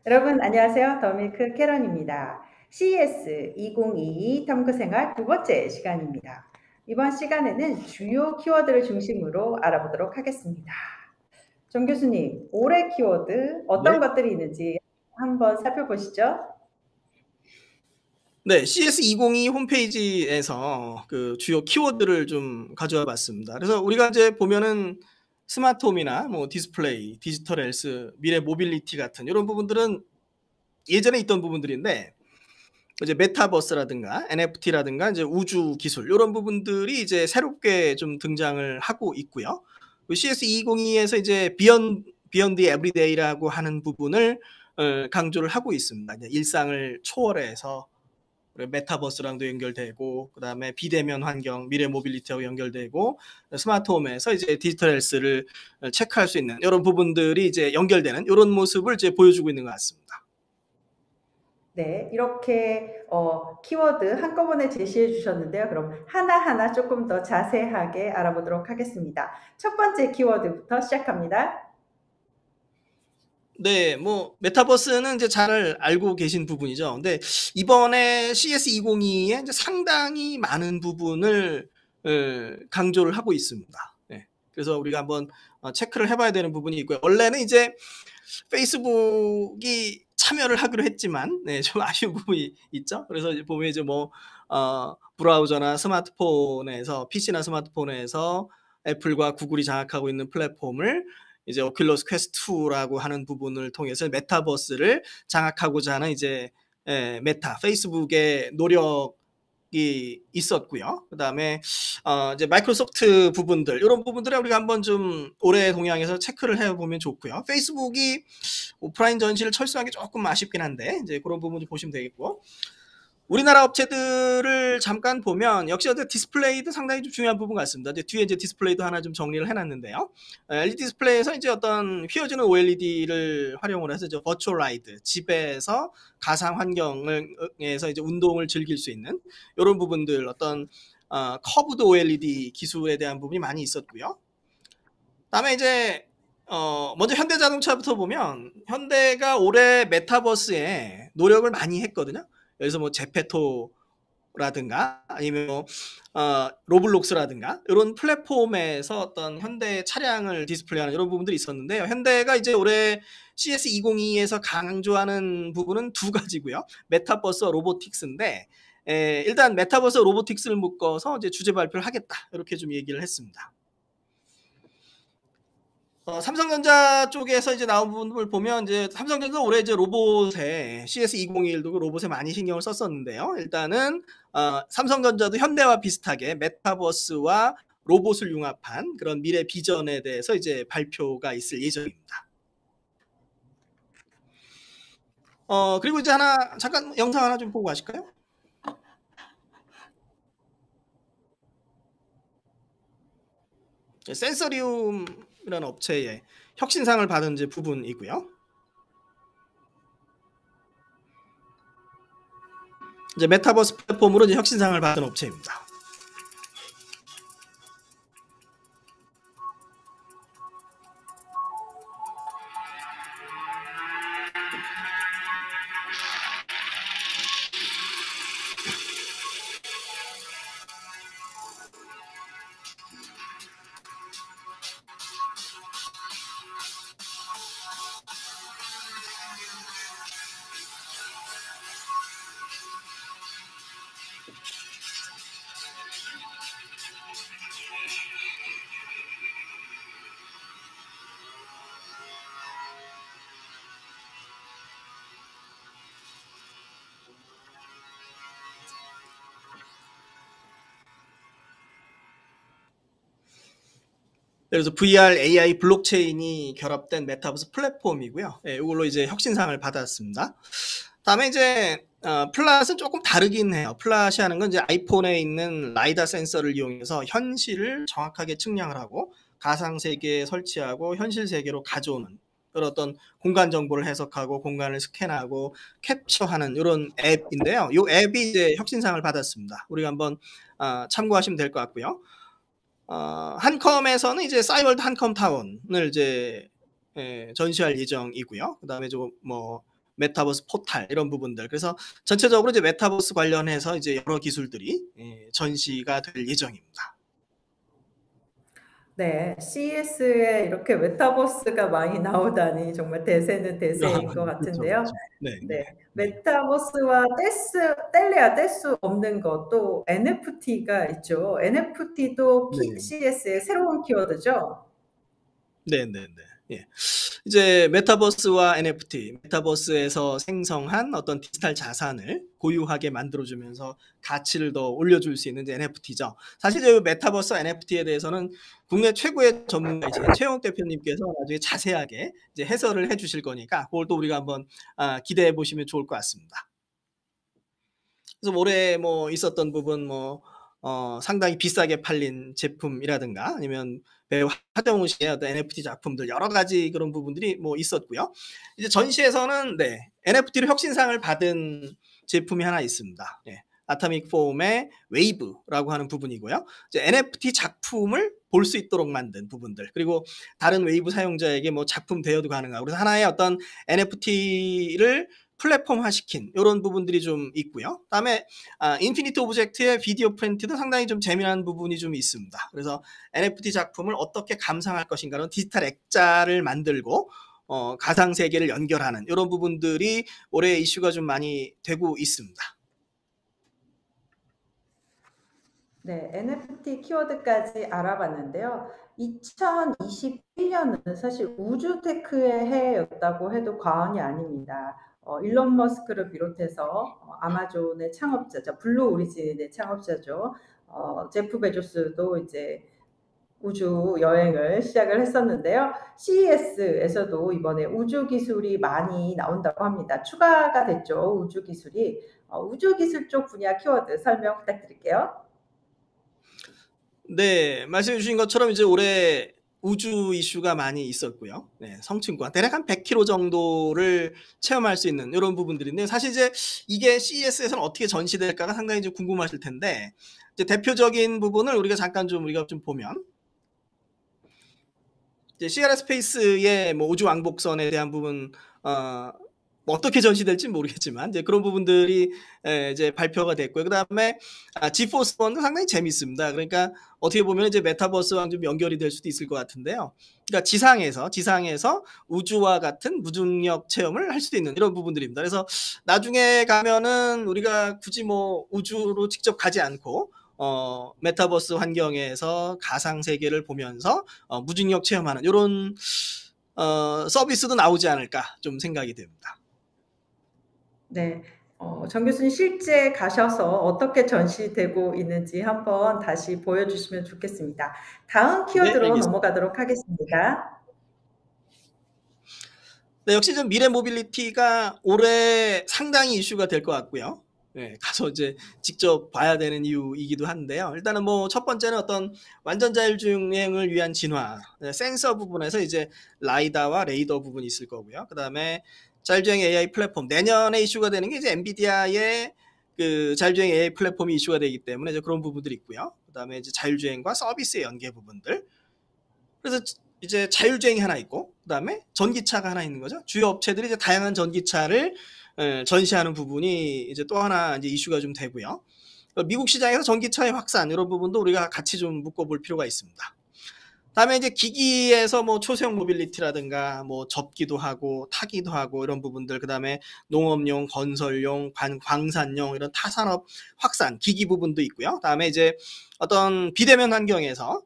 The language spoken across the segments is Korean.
여러분 안녕하세요. 더밀크 캐런입니다. CES 2022 탐구생활 두 번째 시간입니다. 이번 시간에는 주요 키워드를 중심으로 알아보도록 하겠습니다. 정 교수님, 올해 키워드 네. 어떤 것들이 있는지 한번 살펴보시죠. 네, CS2022 홈페이지에서 그 주요 키워드를 좀 가져와 봤습니다. 그래서 우리가 이제 보면은 스마트홈이나 뭐 디스플레이, 디지털 헬스, 미래 모빌리티 같은 이런 부분들은 예전에 있던 부분들인데 이제 메타버스라든가 NFT라든가 이제 우주 기술 이런 부분들이 이제 새롭게 좀 등장을 하고 있고요. CS2022에서 이제 비언드 에브리데이라고 하는 부분을 강조를 하고 있습니다. 이제 일상을 초월해서 메타버스랑도 연결되고 그다음에 비대면 환경, 미래 모빌리티하고 연결되고 스마트홈에서 이제 디지털 헬스를 체크할 수 있는 이런 부분들이 이제 연결되는 이런 모습을 이제 보여주고 있는 것 같습니다. 네, 이렇게 키워드 한꺼번에 제시해 주셨는데요. 그럼 하나하나 조금 더 자세하게 알아보도록 하겠습니다. 첫 번째 키워드부터 시작합니다. 네, 뭐 메타버스는 이제 잘 알고 계신 부분이죠. 근데 이번에 CS2022에 이제 상당히 많은 부분을 강조를 하고 있습니다. 네, 그래서 우리가 한번 체크를 해봐야 되는 부분이 있고요. 원래는 이제 페이스북이 참여를 하기로 했지만, 네, 좀 아쉬운 부분이 있죠. 그래서 이제 보면 이제 뭐 브라우저나 스마트폰에서 PC나 스마트폰에서 애플과 구글이 장악하고 있는 플랫폼을 이제 오큘러스 퀘스트 2라고 하는 부분을 통해서 메타버스를 장악하고자 하는 이제 메타 페이스북의 노력이 있었고요. 그다음에 이제 마이크로소프트 부분들 이런 부분들을 우리가 한번 좀 올해 동향에서 체크를 해보면 좋고요. 페이스북이 오프라인 전시를 철수한 게 조금 아쉽긴 한데 이제 그런 부분 좀 보시면 되겠고. 우리나라 업체들을 잠깐 보면 역시 어제 디스플레이도 상당히 좀 중요한 부분 같습니다. 이제 뒤에 이제 디스플레이도 하나 좀 정리를 해놨는데요. LED 디스플레이에서 이제 어떤 휘어지는 OLED를 활용을 해서 이제 버추얼 라이드, 집에서 가상 환경에서 이제 운동을 즐길 수 있는 이런 부분들, 어떤 커브드 OLED 기술에 대한 부분이 많이 있었고요. 다음에 이제 먼저 현대자동차부터 보면 현대가 올해 메타버스에 노력을 많이 했거든요. 여기서 뭐 제페토라든가 아니면 뭐 로블록스라든가 이런 플랫폼에서 어떤 현대 차량을 디스플레이하는 이런 부분들이 있었는데요. 현대가 이제 올해 CS2022에서 강조하는 부분은 두 가지고요. 메타버스와 로보틱스인데 일단 메타버스와 로보틱스를 묶어서 이제 주제 발표를 하겠다 이렇게 좀 얘기를 했습니다. 삼성전자 쪽에서 이제 나온 부분을 보면 이제 삼성전자 올해 이제 로봇에 CS2021도 로봇에 많이 신경을 썼었는데요. 일단은 삼성전자도 현대와 비슷하게 메타버스와 로봇을 융합한 그런 미래 비전에 대해서 이제 발표가 있을 예정입니다. 그리고 이제 하나 잠깐 영상 하나 좀 보고 가실까요? 센서리움이라는 업체의 혁신상을 받은 이제 부분이고요. 이제 메타버스 플랫폼으로 이제 혁신상을 받은 업체입니다. 그래서 VR, AI, 블록체인이 결합된 메타버스 플랫폼이고요. 예, 이걸로 이제 혁신상을 받았습니다. 다음에 이제 플랫은 조금 다르긴 해요. 플랫이 하는 건 이제 아이폰에 있는 라이다 센서를 이용해서 현실을 정확하게 측량을 하고 가상 세계에 설치하고 현실 세계로 가져오는 그런 어떤 공간 정보를 해석하고 공간을 스캔하고 캡처하는 이런 앱인데요. 이 앱이 이제 혁신상을 받았습니다. 우리가 한번 참고하시면 될 것 같고요. 한컴에서는 이제 싸이월드 한컴 타운을 이제 전시할 예정이고요. 그다음에 좀 뭐 메타버스 포탈 이런 부분들. 그래서 전체적으로 이제 메타버스 관련해서 이제 여러 기술들이 전시가 될 예정입니다. 네. CES에 이렇게 메타버스가 많이 나오다니 정말 대세는 대세인 것 그렇죠, 같은데요. 그렇죠. 네, 네, 네. 네. 메타버스와 뗄래야 뗄 수 없는 것도 NFT가 있죠. NFT도 네. CES의 새로운 키워드죠. 네네네. 예. 이제 메타버스와 NFT, 메타버스에서 생성한 어떤 디지털 자산을 고유하게 만들어주면서 가치를 더 올려줄 수 있는 이제 NFT죠. 사실 이 메타버스 NFT에 대해서는 국내 최고의 전문가이신 최영욱 대표님께서 나중에 자세하게 이제 해설을 해주실 거니까 그걸 또 우리가 한번 기대해 보시면 좋을 것 같습니다. 그래서 올해 뭐 있었던 부분 상당히 비싸게 팔린 제품이라든가 아니면 배우 하정우 씨의 어떤 NFT 작품들 여러 가지 그런 부분들이 뭐 있었고요. 이제 전시에서는 네, NFT로 혁신상을 받은 제품이 하나 있습니다. 예. 아토믹 폼의 웨이브라고 하는 부분이고요. 이제 NFT 작품을 볼 수 있도록 만든 부분들 그리고 다른 웨이브 사용자에게 뭐 작품 대여도 가능하고 그래서 하나의 어떤 NFT를 플랫폼화시킨 이런 부분들이 좀 있고요. 그다음에 인피니트 오브젝트의 비디오 프린트도 상당히 좀 재미난 부분이 좀 있습니다. 그래서 NFT 작품을 어떻게 감상할 것인가는 디지털 액자를 만들고 가상 세계를 연결하는 이런 부분들이 올해 이슈가 좀 많이 되고 있습니다. 네, NFT 키워드까지 알아봤는데요. 2021년은 사실 우주 테크의 해였다고 해도 과언이 아닙니다. 일론 머스크를 비롯해서 아마존의 창업자죠. 블루 오리진의 창업자죠. 제프 베조스도 이제 우주 여행을 시작을 했었는데요. CES에서도 이번에 우주 기술이 많이 나온다고 합니다. 추가가 됐죠, 우주 기술이. 우주 기술 쪽 분야 키워드 설명 부탁드릴게요. 네, 말씀해 주신 것처럼 이제 올해 우주 이슈가 많이 있었고요. 네, 성층권 대략 한 100km 정도를 체험할 수 있는 이런 부분들인데 사실 이제 이게 CES에서는 어떻게 전시될까가 상당히 좀 궁금하실 텐데 이제 대표적인 부분을 우리가 잠깐 좀 보면 이제 시에라 스페이스의 뭐 우주 왕복선에 대한 부분 뭐 어떻게 전시될지 모르겠지만 이제 그런 부분들이 이제 발표가 됐고요. 그다음에 지포스 원도 상당히 재밌습니다. 그러니까 어떻게 보면 이제 메타버스와 좀 연결이 될 수도 있을 것 같은데요. 그러니까 지상에서 우주와 같은 무중력 체험을 할 수도 있는 이런 부분들입니다. 그래서 나중에 가면은 우리가 굳이 뭐 우주로 직접 가지 않고 메타버스 환경에서 가상 세계를 보면서 무중력 체험하는 이런 서비스도 나오지 않을까 좀 생각이 됩니다. 네. 정 교수님 실제 가셔서 어떻게 전시되고 있는지 한번 다시 보여주시면 좋겠습니다. 다음 네, 키워드로 알겠습니다. 넘어가도록 하겠습니다. 네, 역시 좀 미래 모빌리티가 올해 상당히 이슈가 될 것 같고요. 네, 가서 이제 직접 봐야 되는 이유이기도 한데요. 일단은 뭐 첫 번째는 어떤 완전 자율주행을 위한 진화, 센서 부분에서 이제 라이다와 레이더 부분이 있을 거고요. 그 다음에 자율주행 AI 플랫폼 내년에 이슈가 되는 게 이제 엔비디아의 그 자율주행 AI 플랫폼이 이슈가 되기 때문에 이제 그런 부분들이 있고요. 그 다음에 이제 자율주행과 서비스의 연계 부분들. 그래서 이제 자율주행이 하나 있고 그다음에 전기차가 하나 있는 거죠. 주요 업체들이 이제 다양한 전기차를 전시하는 부분이 이제 또 하나 이제 이슈가 좀 되고요. 미국 시장에서 전기차의 확산 이런 부분도 우리가 같이 좀 묶어볼 필요가 있습니다. 다음에 이제 기기에서 뭐 초소형 모빌리티라든가 뭐 접기도 하고 타기도 하고 이런 부분들 그다음에 농업용, 건설용, 광산용 이런 타산업 확산 기기 부분도 있고요. 다음에 이제 어떤 비대면 환경에서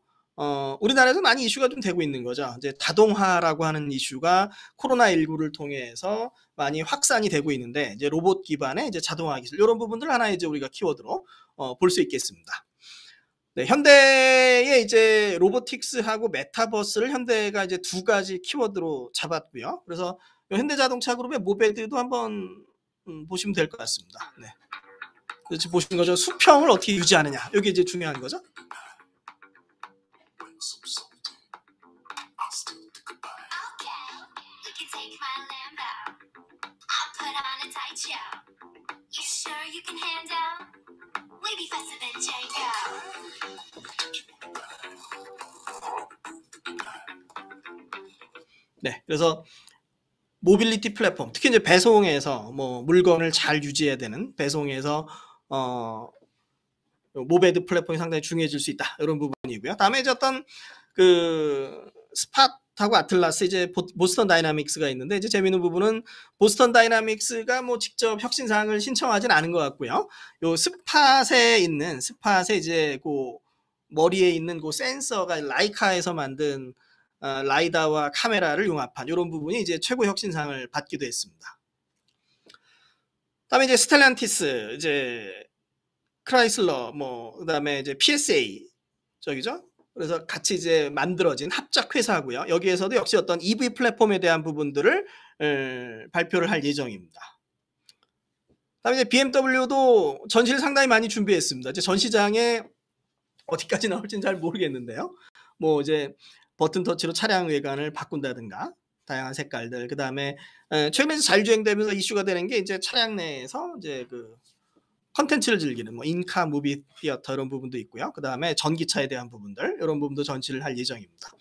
우리나라에서 많이 이슈가 좀 되고 있는 거죠. 이제 다동화라고 하는 이슈가 코로나19를 통해서 많이 확산이 되고 있는데 이제 로봇 기반의 이제 자동화 기술 이런 부분들 하나 이제 우리가 키워드로 볼 수 있겠습니다. 네, 현대의 이제 로보틱스하고 메타버스를 현대가 이제 두 가지 키워드로 잡았고요. 그래서 현대자동차 그룹의 모베드도 한번 보시면 될 것 같습니다. 네. 지금 보시는 거죠. 수평을 어떻게 유지하느냐. 이게 이제 중요한 거죠. 네, 그래서 모빌리티 플랫폼, 특히 이제 배송에서 뭐 물건을 잘 유지해야 되는 배송에서 모베드 플랫폼이 상당히 중요해질 수 있다. 이런 부분이고요. 다음에 이제 어떤 그 스팟하고 아틀라스, 이제 보스턴 다이나믹스가 있는데, 이제 재미있는 부분은 보스턴 다이나믹스가 뭐 직접 혁신사항을 신청하진 않은 것 같고요. 요 스팟에 이제 그 머리에 있는 그 센서가 라이카에서 만든 라이다와 카메라를 융합한 이런 부분이 이제 최고 혁신상을 받기도 했습니다. 다음에 이제 스텔란티스, 이제 크라이슬러, 뭐 그다음에 이제 PSA 저기죠. 그래서 같이 이제 만들어진 합작 회사고요. 여기에서도 역시 어떤 EV 플랫폼에 대한 부분들을 발표를 할 예정입니다. 그다음에 이제 BMW도 전시를 상당히 많이 준비했습니다. 이제 전시장에 어디까지 나올지는 잘 모르겠는데요. 뭐 이제 버튼 터치로 차량 외관을 바꾼다든가 다양한 색깔들, 그 다음에 최근에 잘 유행되면서 이슈가 되는 게 이제 차량 내에서 이제 그 컨텐츠를 즐기는 뭐 인카 무비 티어터 이런 부분도 있고요. 그 다음에 전기차에 대한 부분들, 이런 부분도 전시를 할 예정입니다.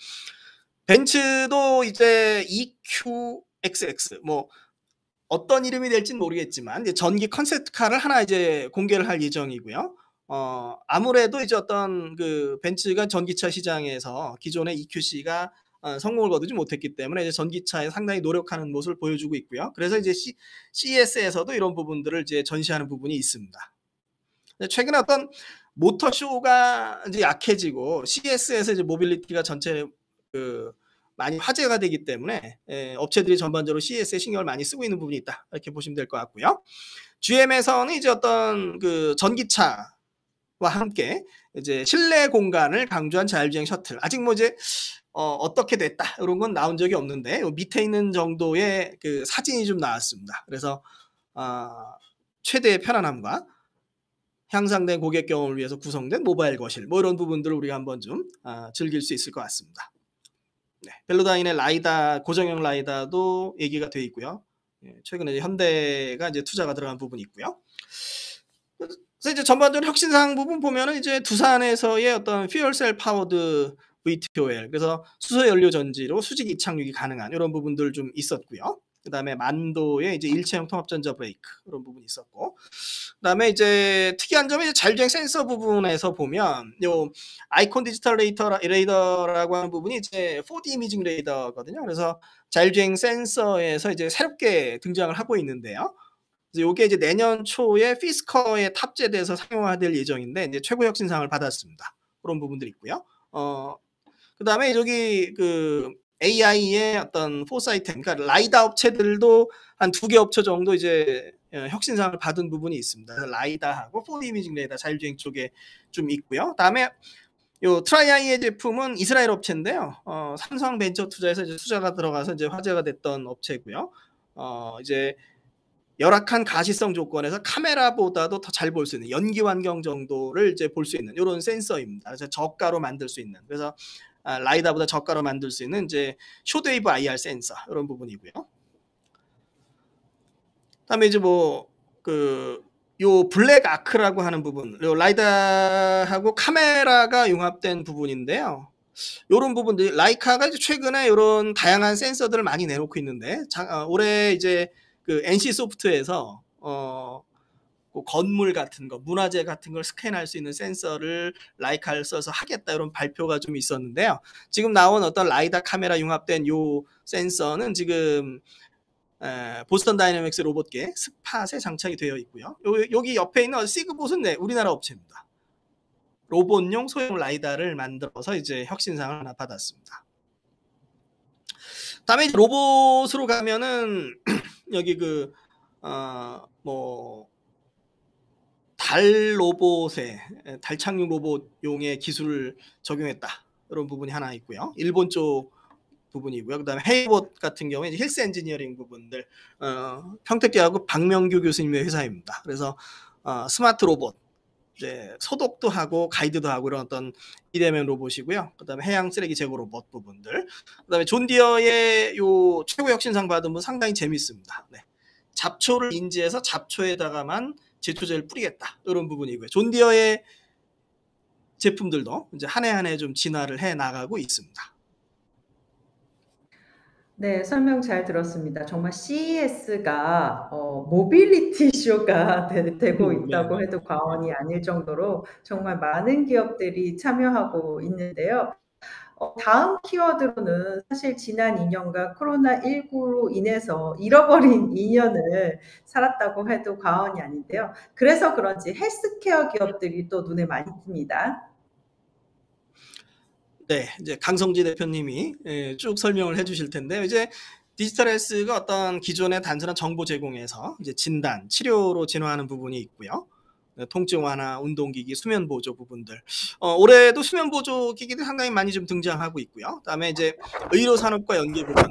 벤츠도 이제 EQXX, 뭐 어떤 이름이 될지는 모르겠지만 이제 전기 컨셉트카를 하나 이제 공개를 할 예정이고요. 아무래도 이제 어떤 그 벤츠가 전기차 시장에서 기존의 EQC가 성공을 거두지 못했기 때문에 이제 전기차에 상당히 노력하는 모습을 보여주고 있고요. 그래서 이제 CES에서도 이런 부분들을 이제 전시하는 부분이 있습니다. 최근에 어떤 모터쇼가 이제 약해지고 CES에서 이제 모빌리티가 전체 그 많이 화제가 되기 때문에 업체들이 전반적으로 CES에 신경을 많이 쓰고 있는 부분이 있다, 이렇게 보시면 될 것 같고요. GM에서는 이제 어떤 그 전기차와 함께 이제 실내 공간을 강조한 자율주행 셔틀, 아직 뭐 이제 어떻게 됐다 이런 건 나온 적이 없는데 밑에 있는 정도의 그 사진이 좀 나왔습니다. 그래서 최대의 편안함과 향상된 고객 경험을 위해서 구성된 모바일 거실, 뭐 이런 부분들을 우리가 한번 좀 즐길 수 있을 것 같습니다. 네, 벨로다인의 라이다, 고정형 라이다도 얘기가 돼 있고요. 최근에 현대가 이제 투자가 들어간 부분이 있고요. 그래서 이제 전반적으로 혁신사항 부분 보면은 이제 두산에서의 어떤 퓨얼셀 파워드 VTOL, 그래서 수소 연료 전지로 수직 이착륙이 가능한 이런 부분들 좀 있었고요. 그다음에 만도의 이제 일체형 통합 전자 브레이크 이런 부분이 있었고, 그다음에 이제 특이한 점이 이제 자율주행 센서 부분에서 보면 요 아이콘 디지털 레이더라고 하는 부분이 이제 4D 이미징 레이더거든요. 그래서 자율주행 센서에서 이제 새롭게 등장을 하고 있는데요. 그래서 요게 이제 내년 초에 피스커에 탑재돼서 상용화될 예정인데 이제 최고 혁신상을 받았습니다. 그런 부분들이 있고요. 그다음에 저기 그 AI의 어떤 포사이트, 그러니까 라이다 업체들도 한 2개 업체 정도 이제 혁신상을 받은 부분이 있습니다. 라이다하고 4D 이미징 레이더 자율주행 쪽에 좀 있고요. 다음에 요 트라이아이의 제품은 이스라엘 업체인데요. 삼성 벤처 투자에서 이제 투자가 들어가서 이제 화제가 됐던 업체고요. 이제 열악한 가시성 조건에서 카메라보다도 더 잘 볼 수 있는 연기 환경 정도를 이제 볼 수 있는 이런 센서입니다. 그래서 저가로 만들 수 있는, 그래서 라이다보다 저가로 만들 수 있는 이제 숏웨이브 IR 센서 이런 부분이고요. 그다음에 이제 뭐 그 요 블랙 아크라고 하는 부분, 요 라이다하고 카메라가 융합된 부분인데요. 요런 부분들 라이카가 이제 최근에 요런 다양한 센서들을 많이 내놓고 있는데 올해 이제 그 NC 소프트에서 그 건물 같은 거, 문화재 같은 걸 스캔할 수 있는 센서를 라이카를 써서 하겠다 이런 발표가 좀 있었는데요. 지금 나온 어떤 라이다 카메라 융합된 요 센서는 지금 보스턴 다이내믹스 로봇계 스팟에 장착이 되어 있고요. 여기 옆에 있는 시그봇은 네, 우리나라 업체입니다. 로봇용 소형 라이다를 만들어서 이제 혁신상을 하나 받았습니다. 다음에 로봇으로 가면은 여기 그 뭐 달 로봇에 달 착륙 로봇용의 기술을 적용했다 이런 부분이 하나 있고요. 일본 쪽 부분이고요. 그다음에 헤이봇 같은 경우에 이제 힐스 엔지니어링 부분들 평택대학교 박명규 교수님의 회사입니다. 그래서 스마트 로봇, 이제 소독도 하고 가이드도 하고 이런 어떤 비대면 로봇이고요. 그다음에 해양 쓰레기 제거 로봇 부분들. 그다음에 존 디어의 요 최고 혁신상 받은 분 상당히 재밌습니다. 네. 잡초를 인지해서 잡초에다가만 제초제를 뿌리겠다 이런 부분이고요. 존 디어의 제품들도 이제 한 해 한 해 좀 진화를 해 나가고 있습니다. 네, 설명 잘 들었습니다. 정말 CES가 모빌리티 쇼가 되고 있다고 네네. 해도 과언이 아닐 정도로 정말 많은 기업들이 참여하고 있는데요. 다음 키워드로는 사실 지난 2년간 코로나19로 인해서 잃어버린 2년을 살았다고 해도 과언이 아닌데요. 그래서 그런지 헬스케어 기업들이 또 눈에 많이 띕니다. 네, 이제 강성지 대표님이 쭉 설명을 해주실 텐데 이제 디지털 헬스가 어떤 기존의 단순한 정보 제공에서 이제 진단, 치료로 진화하는 부분이 있고요. 통증 완화, 운동기기, 수면 보조 부분들. 올해도 수면 보조 기기들 상당히 많이 좀 등장하고 있고요. 그다음에 이제 의료 산업과 연계 부분.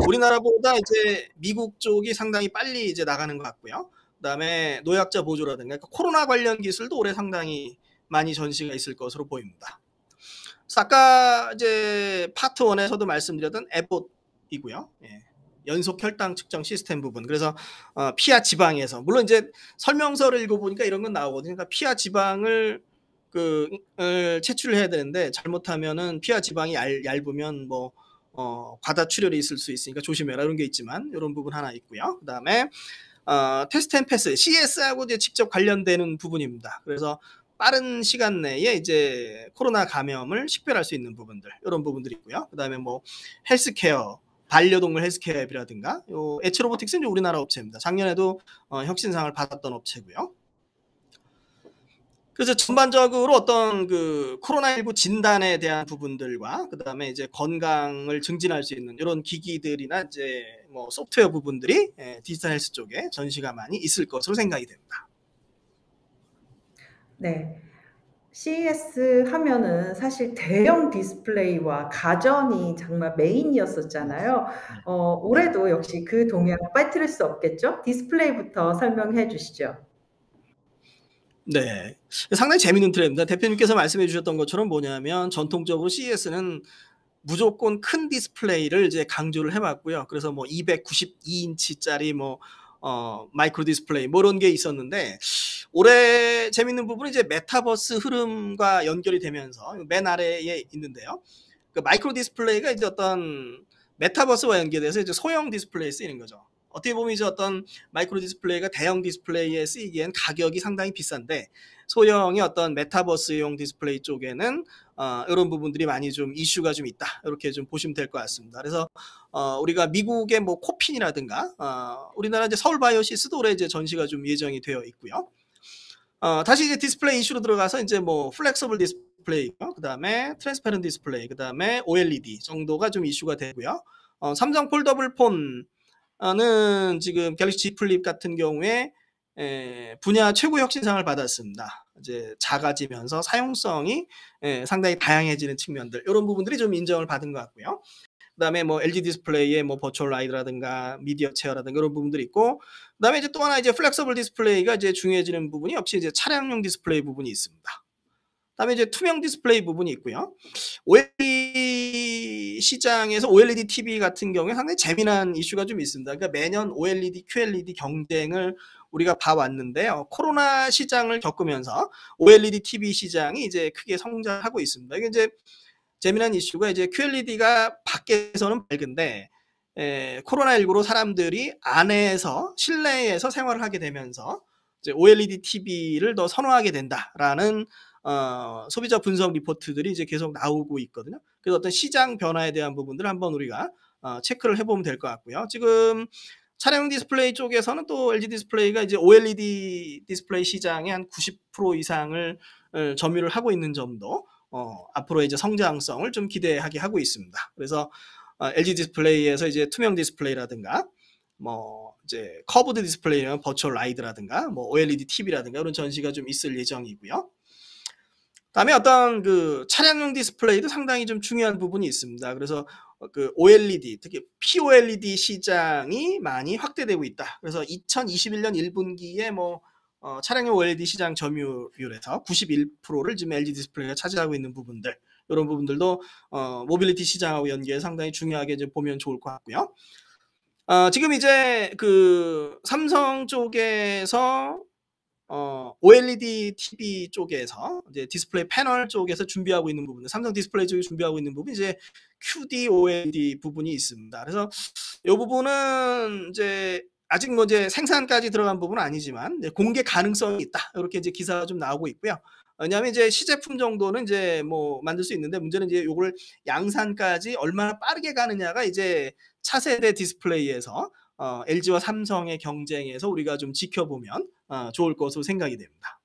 우리나라보다 이제 미국 쪽이 상당히 빨리 이제 나가는 것 같고요. 그다음에 노약자 보조라든가 그러니까 코로나 관련 기술도 올해 상당히 많이 전시가 있을 것으로 보입니다. 아까 이제 파트 1에서도 말씀드렸던 에봇이고요. 예. 연속 혈당 측정 시스템 부분. 그래서 피와 지방에서 물론 이제 설명서를 읽어보니까 이런 건 나오거든요. 그러니까 피와 지방을 채취를 해야 되는데 잘못하면은 피와 지방이 얇으면 뭐 과다 출혈이 있을 수 있으니까 조심해라 이런 게 있지만 이런 부분 하나 있고요. 그다음에 테스트 앤 패스 CS하고 이제 직접 관련되는 부분입니다. 그래서 빠른 시간 내에 이제 코로나 감염을 식별할 수 있는 부분들 이런 부분들이 있고요. 그다음에 뭐 헬스케어 반려동물 헬스케어 앱이라든가 요 에치로보틱스는 우리나라 업체입니다. 작년에도 혁신상을 받았던 업체고요. 그래서 전반적으로 어떤 그 코로나19 진단에 대한 부분들과 그다음에 이제 건강을 증진할 수 있는 이런 기기들이나 이제 뭐 소프트웨어 부분들이 디지털 헬스 쪽에 전시가 많이 있을 것으로 생각이 됩니다. 네. CES 하면은 사실 대형 디스플레이와 가전이 정말 메인이었었잖아요. 네. 올해도 역시 그 동향 빠뜨릴 수 없겠죠? 디스플레이부터 설명해 주시죠. 네. 상당히 재미있는 트렌드입니다. 대표님께서 말씀해 주셨던 것처럼 뭐냐면 전통적으로 CES는 무조건 큰 디스플레이를 이제 강조를 해왔고요. 그래서 뭐 292인치짜리 뭐 마이크로 디스플레이 뭐 이런 게 있었는데 올해 재밌는 부분은 이제 메타버스 흐름과 연결이 되면서 맨 아래에 있는데요. 그 마이크로 디스플레이가 이제 어떤 메타버스와 연계돼서 이제 소형 디스플레이에 쓰이는 거죠. 어떻게 보면 이제 어떤 마이크로 디스플레이가 대형 디스플레이에 쓰이기엔 가격이 상당히 비싼데 소형의 어떤 메타버스용 디스플레이 쪽에는 이런 부분들이 많이 좀 이슈가 좀 있다. 이렇게 좀 보시면 될 것 같습니다. 그래서 우리가 미국의 뭐 코핀이라든가 우리나라 이제 서울 바이오시스도 올해 이제 전시가 좀 예정이 되어 있고요. 다시 이제 디스플레이 이슈로 들어가서 이제 뭐 플렉서블 디스플레이, 그다음에 트랜스페런트 디스플레이, 그다음에 OLED 정도가 좀 이슈가 되고요. 삼성 폴더블 폰은 지금 갤럭시 Z 플립 같은 경우에 분야 최고 혁신상을 받았습니다. 이제 작아지면서 사용성이 상당히 다양해지는 측면들 이런 부분들이 좀 인정을 받은 것 같고요. 그다음에 뭐 LG 디스플레이의 뭐 버추얼 라이드라든가 미디어 체어라든가 이런 부분들이 있고 그다음에 이제 또 하나 이제 플렉서블 디스플레이가 이제 중요해지는 부분이 역시 이제 차량용 디스플레이 부분이 있습니다. 그다음에 이제 투명 디스플레이 부분이 있고요. OLED 시장에서 OLED TV 같은 경우에 상당히 재미난 이슈가 좀 있습니다. 그러니까 매년 OLED, QLED 경쟁을 우리가 봐왔는데요. 코로나 시장을 겪으면서 OLED TV 시장이 이제 크게 성장하고 있습니다. 이게 이제 재미난 이슈가 이제 QLED가 밖에서는 밝은데 코로나19로 사람들이 안에서 실내에서 생활을 하게 되면서 이제 OLED TV를 더 선호하게 된다라는 소비자 분석 리포트들이 이제 계속 나오고 있거든요. 그래서 어떤 시장 변화에 대한 부분들을 한번 우리가 체크를 해보면 될 것 같고요. 지금 차량 디스플레이 쪽에서는 또 LG 디스플레이가 이제 OLED 디스플레이 시장의 한 90% 이상을 점유를 하고 있는 점도 앞으로 이제 성장성을 좀 기대하게 하고 있습니다. 그래서 LG 디스플레이에서 이제 투명 디스플레이라든가 뭐 이제 커브드 디스플레이나 버추얼 라이드라든가 뭐 OLED TV라든가 이런 전시가 좀 있을 예정이고요. 다음에 어떤 그 차량용 디스플레이도 상당히 좀 중요한 부분이 있습니다. 그래서 그 OLED, 특히 POLED 시장이 많이 확대되고 있다. 그래서 2021년 1분기에 뭐 차량용 OLED 시장 점유율에서 91%를 지금 LG 디스플레이가 차지하고 있는 부분들, 이런 부분들도 모빌리티 시장하고 연계해 상당히 중요하게 이제 보면 좋을 것 같고요. 지금 이제 그 삼성 쪽에서 OLED TV 쪽에서 이제 디스플레이 패널 쪽에서 준비하고 있는 부분, 삼성 디스플레이 쪽이 준비하고 있는 부분 이제 QD OLED 부분이 있습니다. 그래서 요 부분은 이제 아직 뭐 이제 생산까지 들어간 부분은 아니지만 공개 가능성이 있다. 이렇게 이제 기사가 좀 나오고 있고요. 왜냐하면 이제 시제품 정도는 이제 뭐 만들 수 있는데 문제는 이제 요걸 양산까지 얼마나 빠르게 가느냐가 이제 차세대 디스플레이에서 LG와 삼성의 경쟁에서 우리가 좀 지켜보면 좋을 것으로 생각이 됩니다.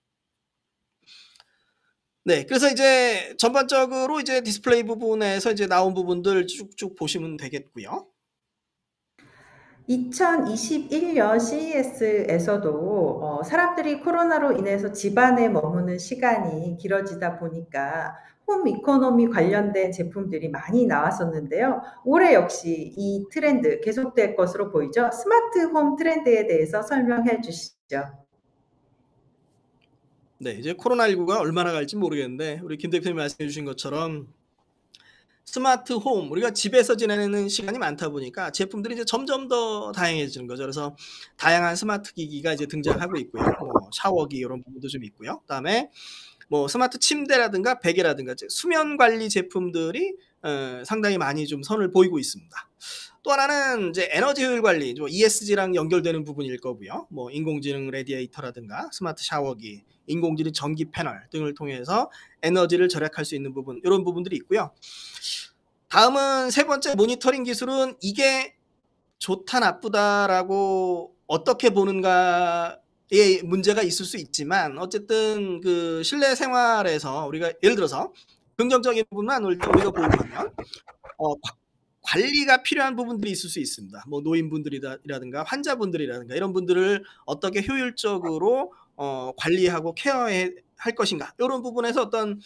네, 그래서 이제 전반적으로 이제 디스플레이 부분에서 이제 나온 부분들 쭉쭉 보시면 되겠고요. 2021년 CES에서도 사람들이 코로나로 인해서 집안에 머무는 시간이 길어지다 보니까 홈 이코노미 관련된 제품들이 많이 나왔었는데요. 올해 역시 이 트렌드 계속될 것으로 보이죠. 스마트 홈 트렌드에 대해서 설명해 주시죠. 네, 이제 코로나19가 얼마나 갈지 모르겠는데 우리 김 대표님 말씀해 주신 것처럼 스마트 홈, 우리가 집에서 지내는 시간이 많다 보니까 제품들이 이제 점점 더 다양해지는 거죠. 그래서 다양한 스마트 기기가 이제 등장하고 있고요. 뭐 샤워기 이런 부분도 좀 있고요. 그다음에 뭐 스마트 침대라든가 베개라든가 수면 관리 제품들이 상당히 많이 좀 선을 보이고 있습니다. 또 하나는 이제 에너지 효율 관리, 뭐 ESG랑 연결되는 부분일 거고요. 뭐 인공지능 레디에이터라든가 스마트 샤워기, 인공지능 전기 패널 등을 통해서 에너지를 절약할 수 있는 부분, 이런 부분들이 있고요. 다음은 세 번째 모니터링 기술은 이게 좋다 나쁘다라고 어떻게 보는가에 문제가 있을 수 있지만 어쨌든 그 실내 생활에서 우리가 예를 들어서 긍정적인 부분만 우리가 보호하면 관리가 필요한 부분들이 있을 수 있습니다. 뭐 노인분들이라든가 환자분들이라든가 이런 분들을 어떻게 효율적으로 관리하고 케어할 것인가, 이런 부분에서 어떤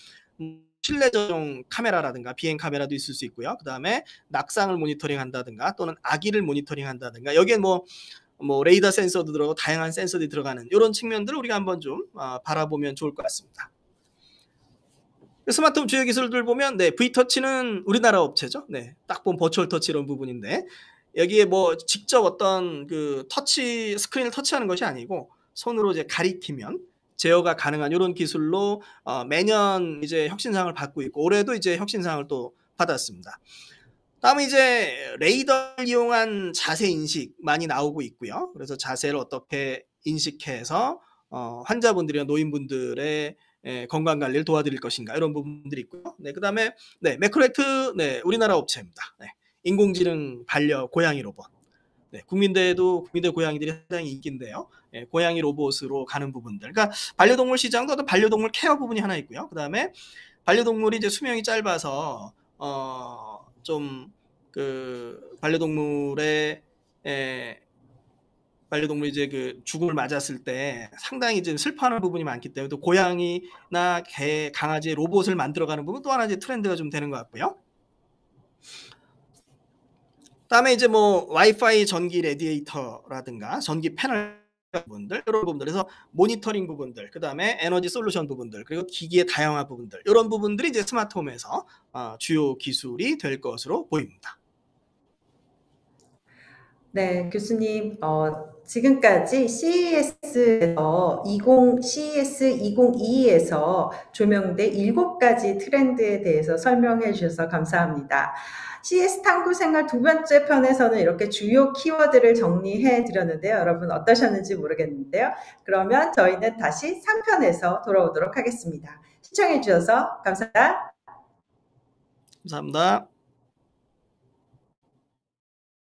실내 전용 카메라라든가 비행 카메라도 있을 수 있고요. 그다음에 낙상을 모니터링한다든가 또는 아기를 모니터링한다든가 여기에 뭐 레이더 센서도 들어가고 다양한 센서들이 들어가는 이런 측면들을 우리가 한번 좀 바라보면 좋을 것 같습니다. 스마트홈 주요 기술들 보면 V터치는 우리나라 업체죠. 딱 보면 버추얼 터치 이런 부분인데 여기에 뭐 직접 어떤 그 터치 스크린을 터치하는 것이 아니고 손으로 이제 가리키면 제어가 가능한 이런 기술로 매년 이제 혁신상을 받고 있고 올해도 이제 혁신상을 또 받았습니다. 다음에 이제 레이더를 이용한 자세 인식 많이 나오고 있고요. 그래서 자세를 어떻게 인식해서 환자분들이나 노인분들의 건강 관리를 도와드릴 것인가, 이런 부분들이 있고요. 그다음에 매크로액트, 우리나라 업체입니다. 인공지능 반려 고양이 로봇. 국민대 고양이들이 상당히 인기인데요. 고양이 로봇으로 가는 부분들. 그러니까 반려동물 시장도 어떤 반려동물 케어 부분이 하나 있고요. 그다음에 반려동물이 이제 수명이 짧아서 좀 그 반려동물이 이제 그 죽음을 맞았을 때 상당히 이제 슬퍼하는 부분이 많기 때문에 또 고양이나 개, 강아지 로봇을 만들어가는 부분 또 하나 이제 트렌드가 좀 되는 것 같고요. 다음에 이제 뭐 와이파이 전기 레디에이터라든가 전기 패널 부분들, 이런 부분들, 그래서 모니터링 부분들, 그 다음에 에너지 솔루션 부분들, 그리고 기기의 다양화 부분들, 이런 부분들이 이제 스마트홈에서 주요 기술이 될 것으로 보입니다. 네, 교수님, 지금까지 CES에서 CES 2022에서 조명된 7가지 트렌드에 대해서 설명해 주셔서 감사합니다. CS 탐구 생활 두 번째 편에서는 이렇게 주요 키워드를 정리해 드렸는데요. 여러분 어떠셨는지 모르겠는데요. 그러면 저희는 다시 3편에서 돌아오도록 하겠습니다. 시청해 주셔서 감사합니다. 감사합니다.